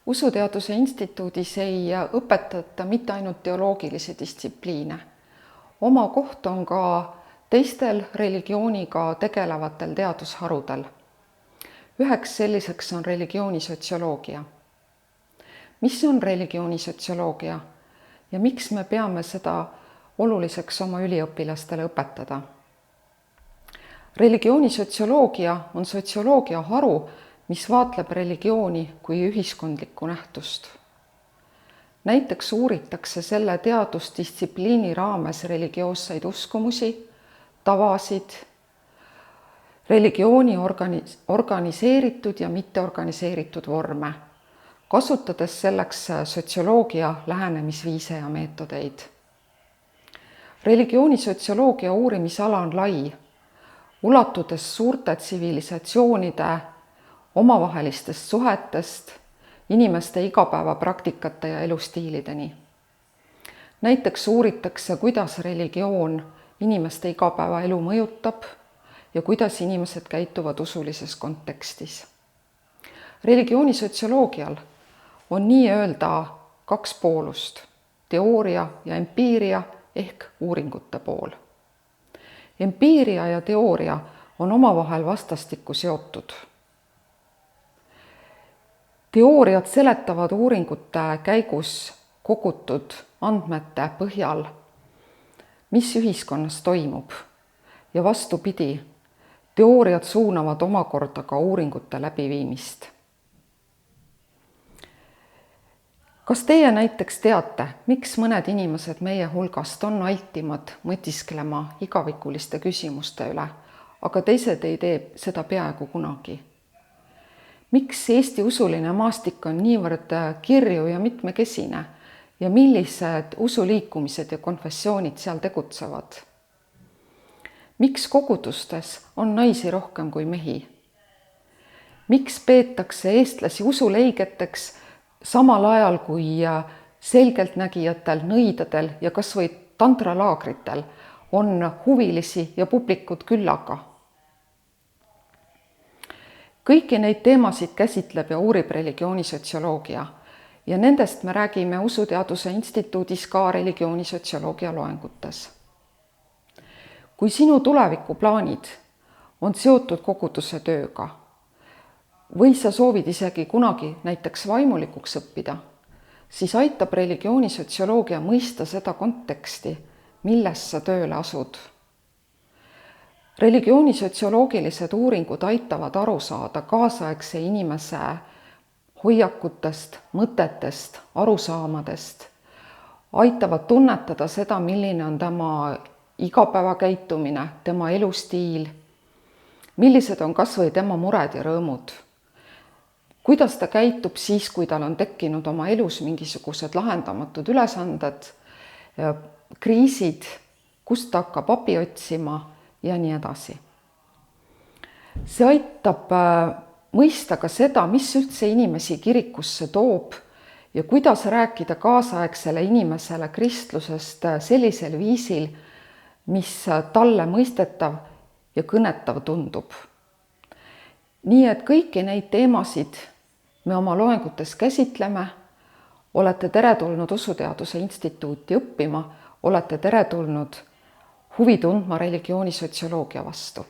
Usuteaduse instituudis ei õpetata mitte ainult teoloogilisi distsipliine. Oma koht on ka teistel religiooniga tegelevatel teadusharudel. Üheks selliseks on religioonisotsioloogia. Mis on religioonisotsioloogia ja miks me peame seda oluliseks oma üliõpilastele õpetada? Religioonisotsioloogia on sotsioloogia haru, mis vaatleb religiooni kui ühiskondlikku nähtust. Näiteks uuritakse selle teadusdistsipliini raames religioosseid uskumusi, tavasid, religiooni organiseeritud ja mitteorganiseeritud vorme, kasutades selleks sotsioloogia lähenemisviise ja meetodeid. Religioonisotsioloogia uurimisala on lai, ulatudes suurte tsivilisatsioonide omavahelistest suhetest, inimeste igapäevapraktikate ja elustiilideni. Näiteks uuritakse, kuidas religioon inimeste igapäevaelu mõjutab ja kuidas inimesed käituvad usulises kontekstis. Religioonisotsioloogial on nii-öelda kaks poolust, teooria ja empiiria ehk uuringute pool. Empiiria ja teooria on omavahel vastastikku seotud. Teooriad seletavad uuringute käigus kogutud andmete põhjal, mis ühiskonnas toimub, ja vastupidi, teooriad suunavad omakorda ka uuringute läbiviimist. Kas teie näiteks teate, miks mõned inimesed meie hulgast on altimad mõtisklema igavikuliste küsimuste üle, aga teised ei tee seda peaaegu kunagi? Miks Eesti usuline maastik on niivõrd kirju ja mitmekesine ja millised usuliikumised ja konfessioonid seal tegutsevad? Miks kogudustes on naisi rohkem kui mehi? Miks peetakse eestlasi usuleigeteks samal ajal kui selgeltnägijatel, nõidadel ja kas või tantralaagritel on huvilisi ja publikud küllaga? Kõiki neid teemasid käsitleb ja uurib religioonisotsioloogia ja nendest me räägime Usuteaduse instituudis ka religioonisotsioloogia loengutes. Kui sinu tulevikuplaanid on seotud koguduse tööga või sa soovid isegi kunagi näiteks vaimulikuks õppida, siis aitab religioonisotsioloogia mõista seda konteksti, milles sa tööle asud. Religioonisotsioloogilised uuringud aitavad aru saada kaasaegse inimese hoiakutest, mõtetest, arusaamadest, aitavad tunnetada seda, milline on tema igapäevakäitumine, tema elustiil, millised on kas või tema mured ja rõõmud, kuidas ta käitub siis, kui tal on tekkinud oma elus mingisugused lahendamatud ülesanded, kriisid, kust ta hakkab abi otsima ja nii edasi. See aitab mõista ka seda, mis üldse inimesi kirikusse toob ja kuidas rääkida kaasaegsele inimesele kristlusest sellisel viisil, mis talle mõistetav ja kõnetav tundub. Nii et kõiki neid teemasid me oma loengutes käsitleme, olete teretulnud Usuteaduse instituuti õppima, olete teretulnud huvi tundma religioonisotsioloogia vastu.